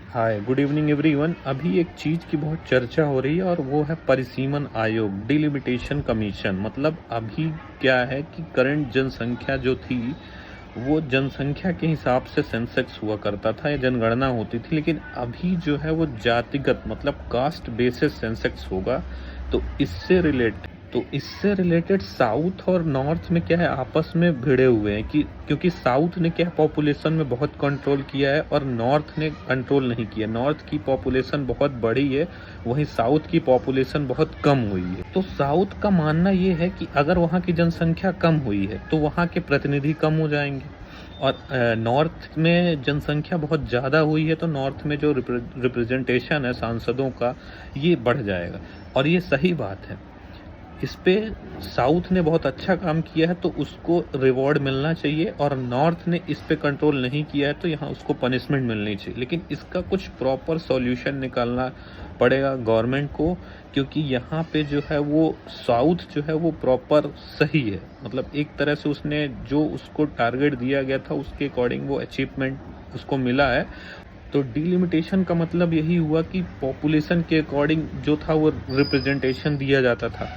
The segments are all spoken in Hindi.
Hi good evening everyone. अभी एक चीज़ की बहुत चर्चा हो रही है और वो है परिसीमन आयोग, डिलिमिटेशन कमीशन। मतलब अभी क्या है कि करंट जनसंख्या जो थी वो जनसंख्या के हिसाब से सेंसेक्स हुआ करता था या जनगणना होती थी, लेकिन अभी जो है वो जातिगत मतलब कास्ट बेसिस सेंसेक्स होगा। तो इससे रिलेटेड साउथ और नॉर्थ में क्या है, आपस में भिड़े हुए हैं कि क्योंकि साउथ ने क्या पॉपुलेशन में बहुत कंट्रोल किया है और नॉर्थ ने कंट्रोल नहीं किया। नॉर्थ की पॉपुलेशन बहुत बड़ी है, वहीं साउथ की पॉपुलेशन बहुत कम हुई है। तो साउथ का मानना ये है कि अगर वहाँ की जनसंख्या कम हुई है तो वहाँ के प्रतिनिधि कम हो जाएंगे, और नॉर्थ में जनसंख्या बहुत ज़्यादा हुई है तो नॉर्थ में जो रिप्रेजेंटेशन है सांसदों का, ये बढ़ जाएगा। और ये सही बात है। इस पे साउथ ने बहुत अच्छा काम किया है तो उसको रिवॉर्ड मिलना चाहिए, और नॉर्थ ने इस पे कंट्रोल नहीं किया है तो यहाँ उसको पनिशमेंट मिलनी चाहिए। लेकिन इसका कुछ प्रॉपर सॉल्यूशन निकालना पड़ेगा गवर्नमेंट को, क्योंकि यहाँ पे जो है वो साउथ जो है वो प्रॉपर सही है। मतलब एक तरह से उसने जो उसको टारगेट दिया गया था उसके अकॉर्डिंग वो अचीवमेंट उसको मिला है। तो डिलिमिटेशन का मतलब यही हुआ कि पॉपुलेशन के अकॉर्डिंग जो था वो रिप्रेजेंटेशन दिया जाता था।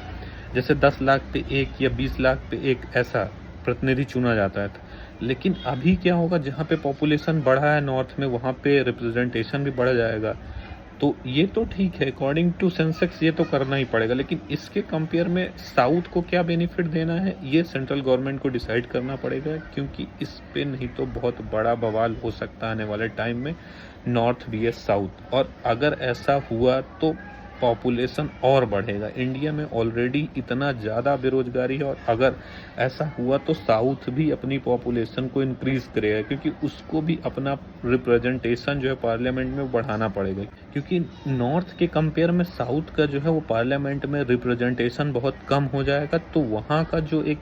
जैसे 10 लाख पे एक या 20 लाख पे एक ऐसा प्रतिनिधि चुना जाता है। लेकिन अभी क्या होगा, जहाँ पे पॉपुलेशन बढ़ा है नॉर्थ में वहाँ पे रिप्रेजेंटेशन भी बढ़ जाएगा। तो ये तो ठीक है, अकॉर्डिंग टू सेंसेक्स ये तो करना ही पड़ेगा, लेकिन इसके कंपेयर में साउथ को क्या बेनिफिट देना है ये सेंट्रल गवर्नमेंट को डिसाइड करना पड़ेगा, क्योंकि इस पे नहीं तो बहुत बड़ा बवाल हो सकता है आने वाले टाइम में, नॉर्थ vs साउथ। और अगर ऐसा हुआ तो पॉपुलेशन और बढ़ेगा। इंडिया में ऑलरेडी इतना ज़्यादा बेरोजगारी है, और अगर ऐसा हुआ तो साउथ भी अपनी पॉपुलेशन को इंक्रीज करेगा, क्योंकि उसको भी अपना रिप्रेजेंटेशन जो है पार्लियामेंट में बढ़ाना पड़ेगा। क्योंकि नॉर्थ के कंपेयर में साउथ का जो है वो पार्लियामेंट में रिप्रेजेंटेशन बहुत कम हो जाएगा, तो वहाँ का जो एक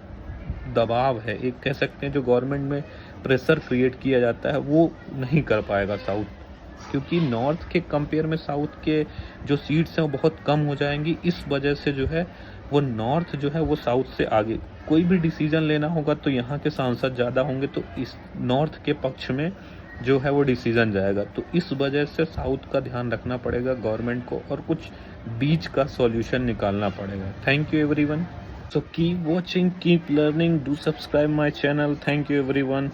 दबाव है, एक कह सकते हैं जो गवर्नमेंट में प्रेशर क्रिएट किया जाता है, वो नहीं कर पाएगा साउथ। क्योंकि नॉर्थ के कंपेयर में साउथ के जो सीट्स हैं वो बहुत कम हो जाएंगी। इस वजह से जो है वो नॉर्थ जो है वो साउथ से आगे, कोई भी डिसीजन लेना होगा तो यहाँ के सांसद ज़्यादा होंगे तो इस नॉर्थ के पक्ष में जो है वो डिसीजन जाएगा। तो इस वजह से साउथ का ध्यान रखना पड़ेगा गवर्नमेंट को, और कुछ बीच का सॉल्यूशन निकालना पड़ेगा। Thank you everyone. So keep watching, keep learning, do subscribe my channel. Thank you everyone.